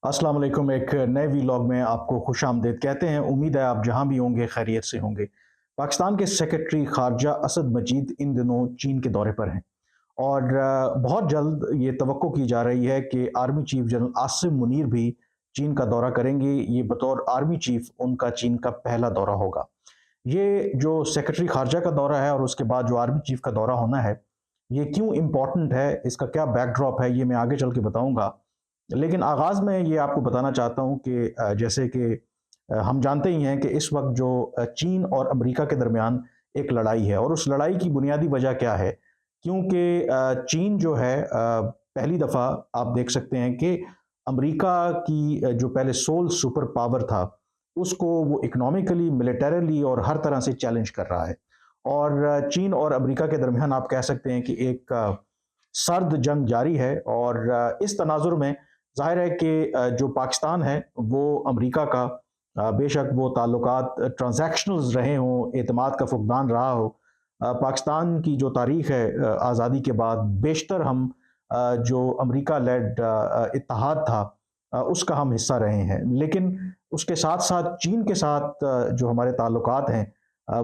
अस्सलाम वालेकुम। एक नए वीलॉग में आपको खुशामदीद कहते हैं। उम्मीद है आप जहां भी होंगे खैरियत से होंगे। पाकिस्तान के सेक्रेटरी खारजा असद मजीद इन दिनों चीन के दौरे पर हैं और बहुत जल्द ये तवक्को की जा रही है कि army chief general Asim Munir भी चीन का दौरा करेंगे। ये बतौर आर्मी चीफ उनका चीन का पहला दौरा होगा। ये जो सेक्रेटरी खारजा का दौरा है और उसके बाद जो आर्मी चीफ का दौरा होना है, ये क्यों इम्पोर्टेंट है, इसका क्या बैकड्रॉप है, ये मैं आगे चल के बताऊंगा। लेकिन आगाज़ में ये आपको बताना चाहता हूँ कि जैसे कि हम जानते ही हैं कि इस वक्त जो चीन और अमेरिका के दरमियान एक लड़ाई है और उस लड़ाई की बुनियादी वजह क्या है। क्योंकि चीन जो है पहली दफ़ा आप देख सकते हैं कि अमेरिका की जो पहले सोल सुपर पावर था, उसको वो इकोनॉमिकली, मिलिटरीली और हर तरह से चैलेंज कर रहा है। और चीन और अमेरिका के दरमियान आप कह सकते हैं कि एक सर्द जंग जारी है और इस तनाजुर में ज़ाहिर है कि जो पाकिस्तान है वो अमेरिका का बेशक वो ताल्लुकात ट्रांजैक्शनल्स रहे हों, एतमाद का फुकदान रहा हो। पाकिस्तान की जो तारीख़ है आज़ादी के बाद बेशतर हम जो अमेरिका लेड इत्तेहाद था उसका हम हिस्सा रहे हैं। लेकिन उसके साथ-साथ चीन के साथ जो हमारे ताल्लुकात हैं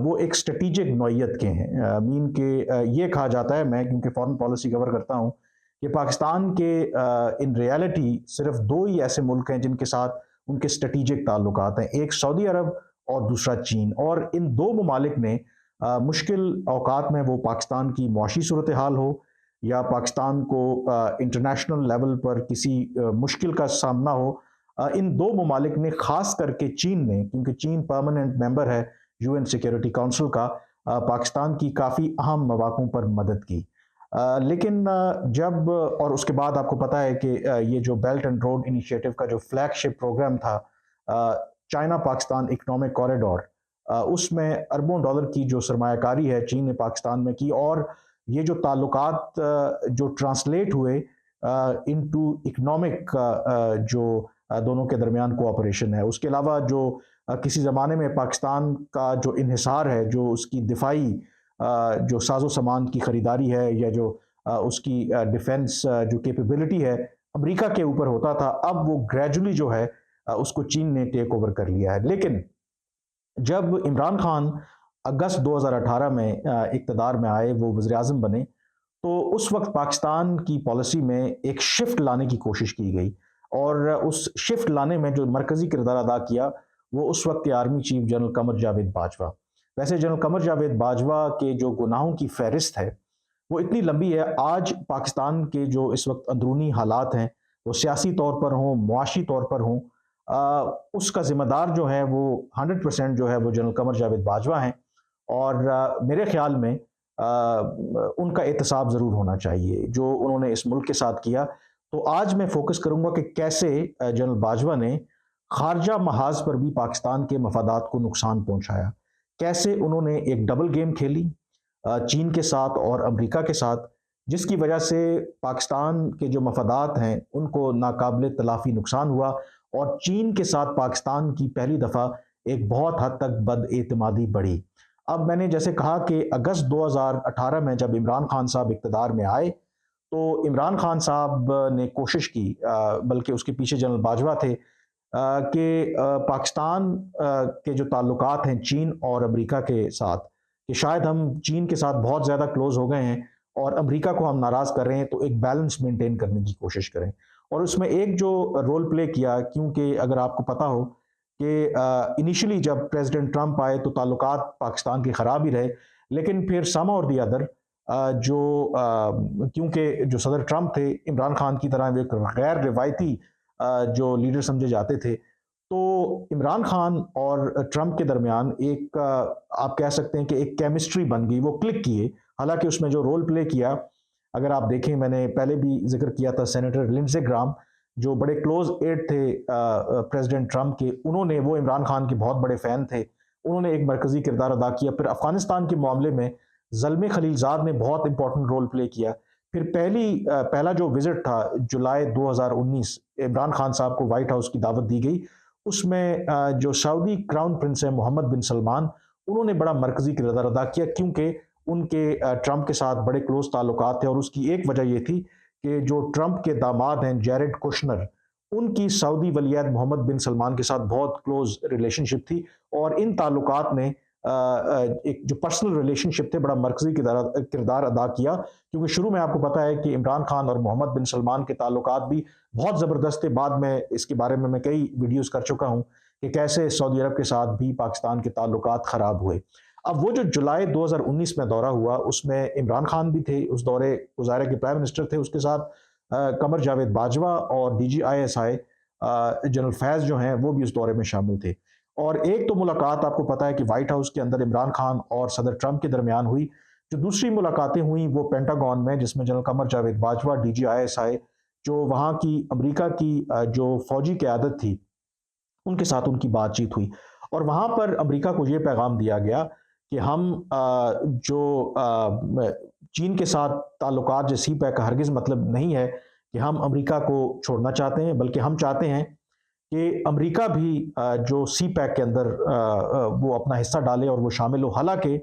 वो एक स्ट्रैटेजिक नौइयत के हैं। मीन के ये कहा जाता है, मैं क्योंकि फ़ॉरेन पॉलिसी कवर करता हूँ, कि पाकिस्तान के इन रियलिटी सिर्फ 2 ही ऐसे मुल्क हैं जिनके साथ उनके स्ट्रैटेजिक ताल्लुकात हैं, एक सऊदी अरब और दूसरा चीन। और इन 2 ममालिक ने मुश्किल औकात में, वो पाकिस्तान की मुआशी सूरत हाल हो या पाकिस्तान को इंटरनेशनल लेवल पर किसी मुश्किल का सामना हो, इन 2 ममालिक ने ख़ास करके चीन ने, क्योंकि चीन परमानेंट मेंबर है यूएन सिक्योरिटी काउंसिल का, पाकिस्तान की काफ़ी अहम मौक़ों पर मदद की। लेकिन जब और उसके बाद आपको पता है कि ये जो बेल्ट एंड रोड इनिशिएटिव का जो फ्लैगशिप प्रोग्राम था, चाइना पाकिस्तान इकोनॉमिक कॉरिडोर, उसमें अरबों डॉलर की जो सरमायाकारी है चीन ने पाकिस्तान में की। और ये जो ताल्लुकात जो ट्रांसलेट हुए इनटू इकोनॉमिक जो दोनों के दरमियान कोऑपरेशन है। उसके अलावा जो किसी ज़माने में पाकिस्तान का जो इन्हिसार है, जो उसकी दिफाई जो साजो सामान की खरीदारी है या जो उसकी डिफेंस जो कैपेबिलिटी है अमेरिका के ऊपर होता था, अब वो ग्रेजुअली जो है उसको चीन ने टेक ओवर कर लिया है। लेकिन जब इमरान खान अगस्त 2018 में इक़्तिदार में आए, वो वज़ीर-ए-आज़म बने, तो उस वक्त पाकिस्तान की पॉलिसी में एक शिफ्ट लाने की कोशिश की गई। और उस शिफ्ट लाने में जो मरकज़ी किरदार अदा किया, वो उस वक्त के army chief general Qamar Javed Bajwa. वैसे जनरल कमर जावेद बाजवा के जो गुनाहों की फ़हरिस्त है, वो इतनी लंबी है। आज पाकिस्तान के जो इस वक्त अंदरूनी हालात हैं, वो सियासी तौर पर हों, मुआशी तौर पर हों, उसका ज़िम्मेदार जो है वो 100% जो है वो जनरल कमर जावेद बाजवा हैं। और मेरे ख़्याल में उनका एहतसाब ज़रूर होना चाहिए, जो उन्होंने इस मुल्क के साथ किया। तो आज मैं फ़ोकस करूँगा कि कैसे जनरल बाजवा ने ख़ारजा महाज़ पर भी पाकिस्तान के मफादात को नुकसान पहुँचाया। कैसे उन्होंने एक डबल गेम खेली चीन के साथ और अमेरिका के साथ, जिसकी वजह से पाकिस्तान के जो मफादात हैं, उनको नाकाबिले तलाफ़ी नुकसान हुआ और चीन के साथ पाकिस्तान की पहली दफ़ा एक बहुत हद तक बदएतमादी बढ़ी। अब मैंने जैसे कहा कि अगस्त 2018 में जब इमरान खान साहब इक़्तिदार में आए, तो इमरान खान साहब ने कोशिश की, बल्कि उसके पीछे जनरल बाजवा थे, कि पाकिस्तान के जो ताल्लुकात हैं चीन और अमेरिका के साथ, कि शायद हम चीन के साथ बहुत ज़्यादा क्लोज़ हो गए हैं और अमेरिका को हम नाराज़ कर रहे हैं, तो एक बैलेंस मेंटेन करने की कोशिश करें। और उसमें एक जो रोल प्ले किया, क्योंकि अगर आपको पता हो कि इनिशियली जब प्रेसिडेंट ट्रंप आए तो ताल्लुकात पाकिस्तान के ख़राब ही रहे, लेकिन फिर सम और दी अदर क्योंकि जो सदर ट्रंप थे, इमरान खान की तरह वे एक गैर रिवायती जो लीडर समझे जाते थे, तो इमरान खान और ट्रंप के दरमियान एक आप कह सकते हैं कि एक केमिस्ट्री बन गई, वो क्लिक किए। हालाँकि उसमें जो रोल प्ले किया, अगर आप देखें, मैंने पहले भी ज़िक्र किया था, सेनेटर लिंडसे ग्राहम, जो बड़े क्लोज़ एड थे प्रेसिडेंट ट्रंप के, उन्होंने, वो इमरान खान के बहुत बड़े फ़ैन थे, उन्होंने एक मरकज़ी किरदार अदा किया। फिर अफ़गानिस्तान के मामले में ज़ल्मे खलीलज़ाद ने बहुत इंपॉर्टेंट रोल प्ले किया। फिर पहला जो विज़िट था जुलाई 2019, इमरान खान साहब को व्हाइट हाउस की दावत दी गई, उसमें जो सऊदी क्राउन प्रिंस है मोहम्मद बिन सलमान, उन्होंने बड़ा मरकज़ी किरदार अदा किया, क्योंकि उनके ट्रंप के साथ बड़े क्लोज़ ताल्लुकात थे। और उसकी एक वजह ये थी कि जो ट्रंप के दामाद हैं, जैरेड कुशनर, उनकी सऊदी वलीयत मोहम्मद बिन सलमान के साथ बहुत क्लोज रिलेशनशिप थी, और इन ताल्लुकात ने एक जो पर्सनल रिलेशनशिप थे बड़ा मरकजी किरदार अदा किया, क्योंकि शुरू में आपको पता है कि इमरान खान और मोहम्मद बिन सलमान के ताल्लुकात भी बहुत ज़बरदस्त थे। बाद में इसके बारे में मैं कई वीडियोस कर चुका हूँ कि कैसे सऊदी अरब के साथ भी पाकिस्तान के ताल्लुकात ख़राब हुए। अब वो जो जुलाई 2019 में दौरा हुआ, उसमें इमरान खान भी थे, उस दौरे गुज़ारे के प्राइम मिनिस्टर थे, उसके साथ कमर जावेद बाजवा और DGISI जनरल फैज़ जो हैं वो भी उस दौरे में शामिल थे। और एक तो मुलाकात आपको पता है कि व्हाइट हाउस के अंदर इमरान खान और सदर ट्रंप के दरमियान हुई। जो दूसरी मुलाकातें हुई वो पेंटागन में, जिसमें जनरल कमर जावेद बाजवा, DGISI, जो वहाँ की अमेरिका की जो फौजी क़यादत थी, उनके साथ उनकी बातचीत हुई। और वहाँ पर अमेरिका को ये पैगाम दिया गया कि हम चीन के साथ ताल्लुकात जो CPEC का हरगिज़ मतलब नहीं है कि हम अमेरिका को छोड़ना चाहते हैं, बल्कि हम चाहते हैं कि अमेरिका भी जो CPEC के अंदर वो अपना हिस्सा डाले और वो शामिल हो। हालांकि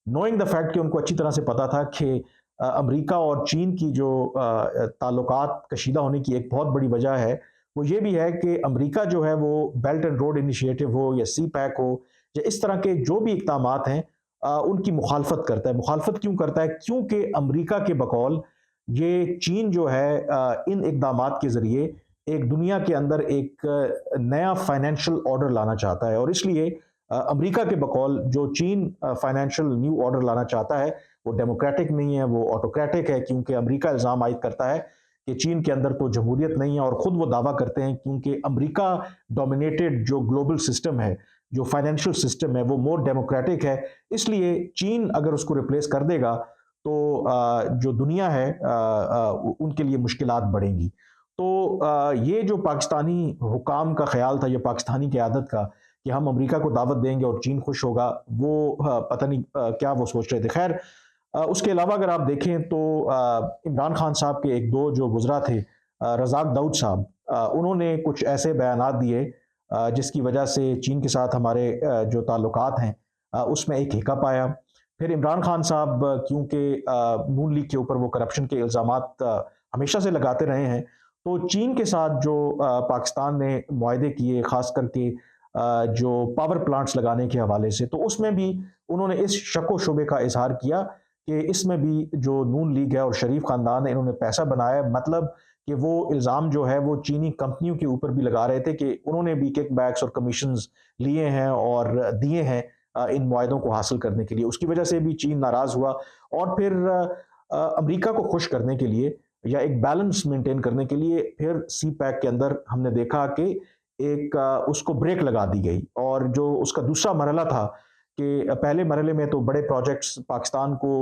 नोइंग द फैक्ट कि उनको अच्छी तरह से पता था कि अमेरिका और चीन की जो ताल्लुकात कशीदा होने की एक बहुत बड़ी वजह है, वो ये भी है कि अमेरिका जो है वो बेल्ट एंड रोड इनिशिएटिव हो या CPEC हो या इस तरह के जो भी इक़दामात हैं उनकी मुखालफत करता है। मुखालफत क्यों करता है? क्योंकि अमेरिका के बकौल ये चीन जो है इन इक़दामात के ज़रिए एक दुनिया के अंदर एक नया फाइनेंशियल ऑर्डर लाना चाहता है, और इसलिए अमेरिका के बकौल जो चीन फाइनेंशियल न्यू ऑर्डर लाना चाहता है वो डेमोक्रेटिक नहीं है, वो ऑटोक्रेटिक है, क्योंकि अमेरिका इल्ज़ाम आयद करता है कि चीन के अंदर तो जमहूरियत नहीं है, और ख़ुद वो दावा करते हैं क्योंकि अमेरिका डोमिनेटेड जो ग्लोबल सिस्टम है, जो फाइनेंशियल सिस्टम है, वो मोर डेमोक्रेटिक है। इसलिए चीन अगर उसको रिप्लेस कर देगा तो जो दुनिया है उनके लिए मुश्किलात बढ़ेंगी। तो ये जो पाकिस्तानी हुकाम का ख्याल था, ये पाकिस्तानी क़यादत का, कि हम अमेरिका को दावत देंगे और चीन खुश होगा, वो पता नहीं क्या वो सोच रहे थे। खैर, उसके अलावा अगर आप देखें तो इमरान खान साहब के एक दो जो गुजरा थे, रज़ाक दाऊद साहब, उन्होंने कुछ ऐसे बयानात दिए जिसकी वजह से चीन के साथ हमारे जो ताल्लुकात हैं उसमें एक हिकअप आया। फिर इमरान खान साहब, क्योंकि नून लीग के ऊपर वो करप्शन के इल्ज़ामात हमेशा से लगाते रहे हैं, तो चीन के साथ जो पाकिस्तान ने मुआहदे किए, ख़ास करके जो पावर प्लांट्स लगाने के हवाले से, तो उसमें भी उन्होंने इस शक व शुबे का इजहार किया कि इसमें भी जो नून लीग है और शरीफ ख़ानदान है, इन्होंने पैसा बनाया। मतलब कि वो इल्ज़ाम जो है वो चीनी कंपनियों के ऊपर भी लगा रहे थे कि उन्होंने भी किकबैक्स और कमीशंस लिए हैं और दिए हैं इन मुआहदों को हासिल करने के लिए। उसकी वजह से भी चीन नाराज़ हुआ, और फिर अमेरिका को खुश करने के लिए या एक बैलेंस मेंटेन करने के लिए फिर CPEC के अंदर हमने देखा कि एक उसको ब्रेक लगा दी गई। और जो उसका दूसरा मरहला था कि पहले मरहले में तो बड़े प्रोजेक्ट्स, पाकिस्तान को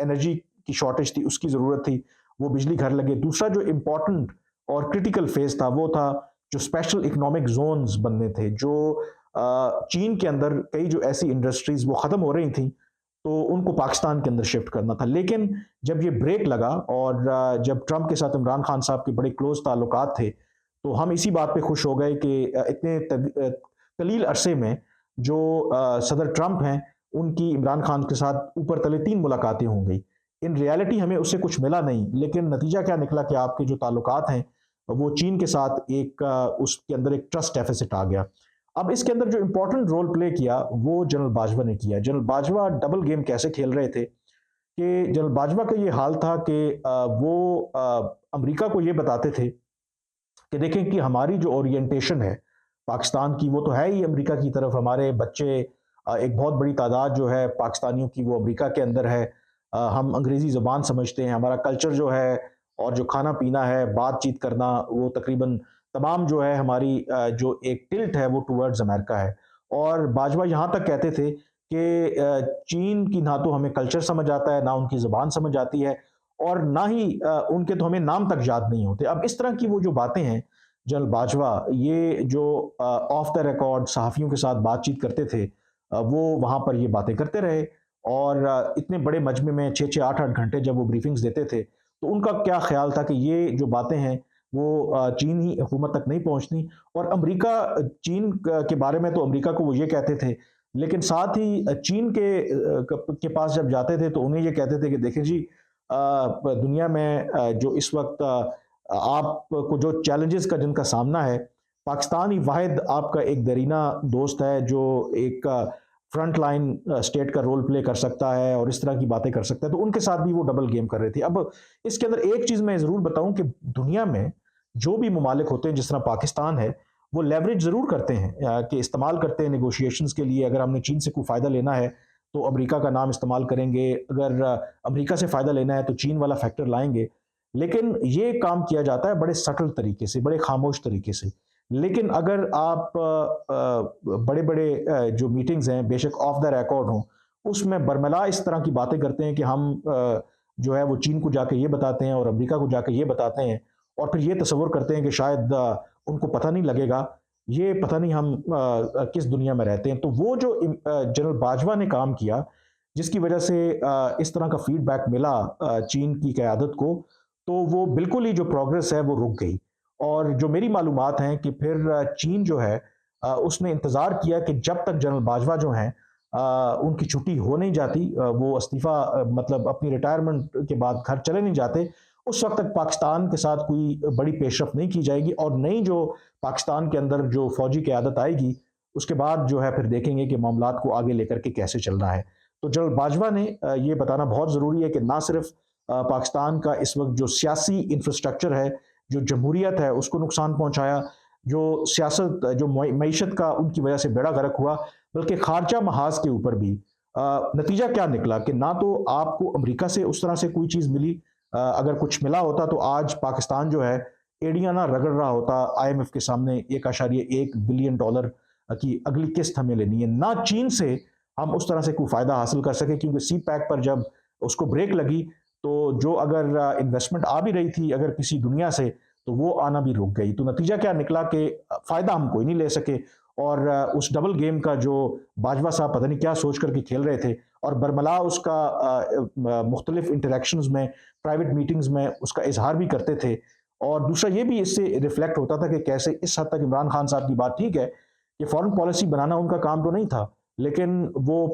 एनर्जी की शॉर्टेज थी, उसकी ज़रूरत थी, वो बिजली घर लगे। दूसरा जो इम्पोर्टेंट और क्रिटिकल फेज़ था वो था जो स्पेशल इकोनॉमिक जोन्स बनने थे, जो चीन के अंदर कई जो ऐसी इंडस्ट्रीज़ वो ख़त्म हो रही थी, तो उनको पाकिस्तान के अंदर शिफ्ट करना था। लेकिन जब ये ब्रेक लगा और जब ट्रंप के साथ इमरान खान साहब के बड़े क्लोज ताल्लुकात थे, तो हम इसी बात पे खुश हो गए कि इतने कलील अरसे में जो सदर ट्रंप हैं उनकी इमरान खान के साथ ऊपर तले 3 मुलाकातें हो गई। इन रियलिटी हमें उससे कुछ मिला नहीं, लेकिन नतीजा क्या निकला कि आपके जो ताल्लुकात हैं वो चीन के साथ एक उसके अंदर एक ट्रस्ट डेफिसिट आ गया। अब इसके अंदर जो इम्पोर्टेंट रोल प्ले किया वो जनरल बाजवा ने किया। जनरल बाजवा डबल गेम कैसे खेल रहे थे कि जनरल बाजवा का ये हाल था कि वो अमेरिका को ये बताते थे कि देखें कि हमारी जो ओरिएंटेशन है पाकिस्तान की, वो तो है ही अमेरिका की तरफ। हमारे बच्चे, एक बहुत बड़ी तादाद जो है पाकिस्तानियों की वो अमेरिका के अंदर है। हम अंग्रेज़ी ज़बान समझते हैं, हमारा कल्चर जो है और जो खाना पीना है, बातचीत करना, वो तकरीबन तमाम जो है हमारी जो एक टिल्ट है वो टुवर्ड्स अमेरिका है। और बाजवा यहाँ तक कहते थे कि चीन की ना तो हमें कल्चर समझ आता है, ना उनकी ज़बान समझ आती है, और ना ही उनके तो हमें नाम तक याद नहीं होते। अब इस तरह की वो जो बातें हैं, जनरल बाजवा ये जो ऑफ द रिकॉर्ड सहाफ़ियों के साथ बातचीत करते थे, वो वहाँ पर ये बातें करते रहे। और इतने बड़े मजमे में 6-6 8-8 घंटे जब वो ब्रीफिंग्स देते थे, तो उनका क्या ख़्याल था कि ये जो बातें हैं वो चीनी हुकूमत तक नहीं पहुँचनी। और अमेरिका, चीन के बारे में तो अमेरिका को वो ये कहते थे, लेकिन साथ ही चीन के पास जब जाते थे तो उन्हें ये कहते थे कि देखें जी, दुनिया में जो इस वक्त आपको जो चैलेंजेस का जिनका सामना है, पाकिस्तान ही वाहिद आपका एक दरीना दोस्त है जो एक फ्रंट लाइन स्टेट का रोल प्ले कर सकता है और इस तरह की बातें कर सकता है, तो उनके साथ भी वो डबल गेम कर रहे थे। अब इसके अंदर एक चीज़ मैं ज़रूर बताऊं कि दुनिया में जो भी ममालिक होते हैं, जिस तरह पाकिस्तान है, वो लेवरेज ज़रूर करते हैं कि इस्तेमाल करते हैं नेगोशिएशंस के लिए। अगर हमने चीन से कोई फ़ायदा लेना है तो अमेरिका का नाम इस्तेमाल करेंगे, अगर अमेरिका से फ़ायदा लेना है तो चीन वाला फैक्टर लाएंगे। लेकिन ये काम किया जाता है बड़े सटल तरीके से, बड़े खामोश तरीके से। लेकिन अगर आप बड़े बड़े जो मीटिंग्स हैं, बेशक ऑफ द रिकॉर्ड हों, उसमें बरमला इस तरह की बातें करते हैं कि हम जो है वो चीन को जाके ये बताते हैं और अमेरिका को जाके ये बताते हैं, और फिर ये तसव्वुर करते हैं कि शायद उनको पता नहीं लगेगा, ये पता नहीं हम किस दुनिया में रहते हैं। तो वो जो जनरल बाजवा ने काम किया, जिसकी वजह से इस तरह का फीडबैक मिला चीन की क़यादत को, तो वो बिल्कुल ही जो प्रोग्रेस है वो रुक गई। और जो मेरी मालूमात हैं कि फिर चीन जो है उसने इंतज़ार किया कि जब तक जनरल बाजवा जो हैं उनकी छुट्टी हो नहीं जाती, वो इस्तीफ़ा मतलब अपनी रिटायरमेंट के बाद घर चले नहीं जाते, उस वक्त तक पाकिस्तान के साथ कोई बड़ी पेशरफ नहीं की जाएगी। और नई जो पाकिस्तान के अंदर जो फौजी क़यादत आएगी, उसके बाद जो है फिर देखेंगे कि मामलात को आगे लेकर के कैसे चलना है। तो जनरल बाजवा ने ये बताना बहुत ज़रूरी है कि ना सिर्फ पाकिस्तान का इस वक्त जो सियासी इंफ्रास्ट्रक्चर है, जो जमहूरियत है, उसको नुकसान पहुंचाया, जो सियासत जो मईशत का उनकी वजह से बेड़ा गर्क हुआ, बल्कि खारजा महाज के ऊपर भी नतीजा क्या निकला कि ना तो आपको अमेरिका से उस तरह से कोई चीज़ मिली, अगर कुछ मिला होता तो आज पाकिस्तान जो है एड़ियां ना रगड़ रहा होता IMF के सामने, 1.1 बिलियन डॉलर की अगली किस्त हमें लेनी है। ना चीन से हम उस तरह से कोई फ़ायदा हासिल कर सके, क्योंकि सी पैक पर जब उसको ब्रेक लगी तो जो अगर इन्वेस्टमेंट आ भी रही थी अगर किसी दुनिया से, तो वो आना भी रुक गई। तो नतीजा क्या निकला कि फ़ायदा हम कोई नहीं ले सके, और उस डबल गेम का जो बाजवा साहब पता नहीं क्या सोच करके खेल रहे थे, और बरमला उसका मुख्तलिफ इंटरेक्शंस में, प्राइवेट मीटिंग्स में उसका इजहार भी करते थे। और दूसरा ये भी इससे रिफ्लेक्ट होता था कि कैसे इस हद तक इमरान खान साहब की बात ठीक है कि फॉरेन पॉलिसी बनाना उनका काम तो नहीं था, लेकिन वो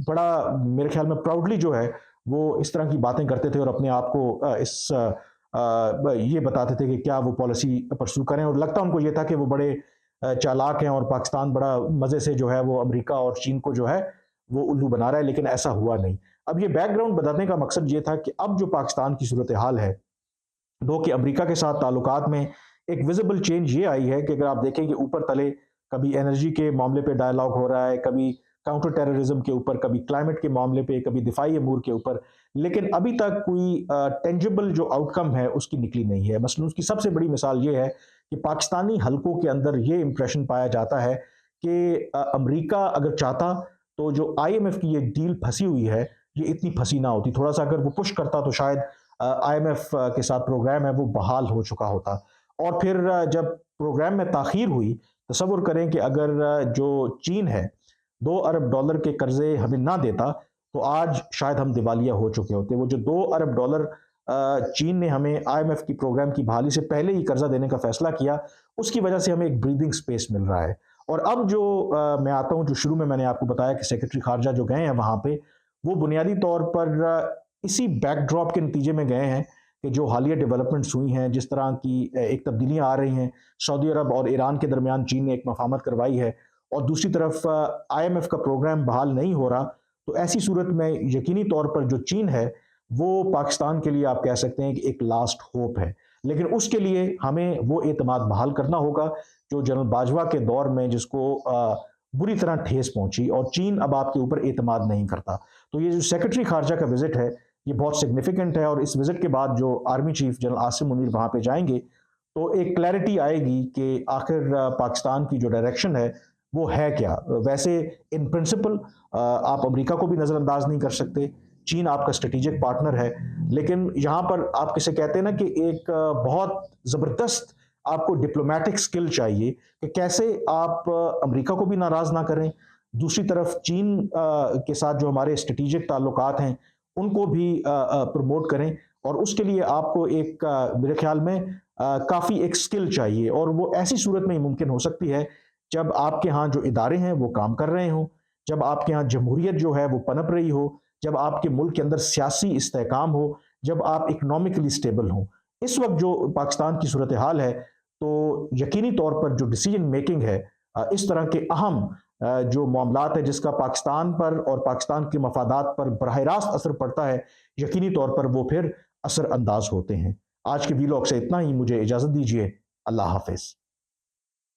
बड़ा मेरे ख्याल में प्राउडली जो है वो इस तरह की बातें करते थे और अपने आप को ये बताते थे कि क्या वो पॉलिसी परसू करें, और लगता उनको ये था कि वो बड़े चालाक हैं और पाकिस्तान बड़ा मज़े से जो है वो अमेरिका और चीन को जो है वो उल्लू बना रहा है, लेकिन ऐसा हुआ नहीं। अब ये बैकग्राउंड बताने का मकसद ये था कि अब जो पाकिस्तान की सूरत हाल है, दो कि अमेरिका के साथ ताल्लुकात में एक विजिबल चेंज ये आई है कि अगर आप देखें कि ऊपर तले कभी एनर्जी के मामले पे डायलॉग हो रहा है, कभी काउंटर टेररिज्म के ऊपर, कभी क्लाइमेट के मामले पे, कभी दिफाई अमूर के ऊपर, लेकिन अभी तक कोई टेंजिबल जो आउटकम है उसकी निकली नहीं है। मसलन उसकी सबसे बड़ी मिसाल ये है कि पाकिस्तानी हलकों के अंदर ये इंप्रेशन पाया जाता है कि अमेरिका अगर चाहता तो जो IMF की ये डील फंसी हुई है, ये इतनी फंसी ना होती। थोड़ा सा अगर वो पुश करता तो शायद IMF के साथ प्रोग्राम है वो बहाल हो चुका होता। और फिर जब प्रोग्राम में ताख़ीर हुई, तसव्वुर करें कि अगर जो चीन है $2 अरब के कर्जे हमें ना देता, तो आज शायद हम दिवालिया हो चुके होते। वो जो $2 अरब चीन ने हमें IMF की प्रोग्राम की बहाली से पहले ही कर्जा देने का फैसला किया, उसकी वजह से हमें एक ब्रीदिंग स्पेस मिल रहा है। और अब जो मैं आता हूँ, जो शुरू में मैंने आपको बताया कि सेक्रेटरी खारजा जो गए हैं वहाँ पे, वो बुनियादी तौर पर इसी बैकड्रॉप के नतीजे में गए हैं कि जो हालिया डेवलपमेंट्स हुई हैं, जिस तरह की एक तब्दीलियाँ आ रही हैं, सऊदी अरब और ईरान के दरमियान चीन ने एक मफाहमत करवाई है, और दूसरी तरफ IMF का प्रोग्राम बहाल नहीं हो रहा, तो ऐसी सूरत में यकीनी तौर पर जो चीन है वो पाकिस्तान के लिए आप कह सकते हैं कि एक लास्ट होप है। लेकिन उसके लिए हमें वो एतमाद बहाल करना होगा जो जनरल बाजवा के दौर में जिसको बुरी तरह ठेस पहुंची, और चीन अब आपके ऊपर एतमाद नहीं करता। तो ये जो सेक्रेटरी खारजा का विजिट है ये बहुत सिग्निफिकेंट है, और इस विजिट के बाद जो army chief general Asim Munir वहाँ पे जाएंगे तो एक क्लैरिटी आएगी कि आखिर पाकिस्तान की जो डायरेक्शन है वो है क्या। वैसे इन प्रिंसिपल आप अमेरिका को भी नज़रअंदाज नहीं कर सकते, चीन आपका स्ट्रेटेजिक पार्टनर है, लेकिन यहाँ पर आप किसे कहते हैं ना कि एक बहुत ज़बरदस्त आपको डिप्लोमेटिक स्किल चाहिए कि कैसे आप अमेरिका को भी नाराज़ ना करें, दूसरी तरफ चीन के साथ जो हमारे स्ट्रेटेजिक ताल्लुकात हैं उनको भी प्रमोट करें, और उसके लिए आपको एक मेरे ख्याल में काफ़ी एक स्किल चाहिए, और वो ऐसी सूरत में ही मुमकिन हो सकती है जब आपके यहाँ जो इदारे हैं वो काम कर रहे हों, जब आपके यहाँ जमहूरियत जो है वो पनप रही हो, जब आपके मुल्क के अंदर सियासी इस्तेहकाम हो, जब आप इकोनॉमिकली स्टेबल हों। इस वक्त जो पाकिस्तान की सूरत हाल है, तो यकीनी तौर पर जो डिसीजन मेकिंग है इस तरह के अहम जो मामलात है जिसका पाकिस्तान पर और पाकिस्तान के मफादात पर बराह रास्त असर पड़ता है, यकीनी तौर पर वो फिर असर अंदाज होते हैं। आज के वीलॉग से इतना ही, मुझे इजाज़त दीजिए। अल्लाह हाफिज़।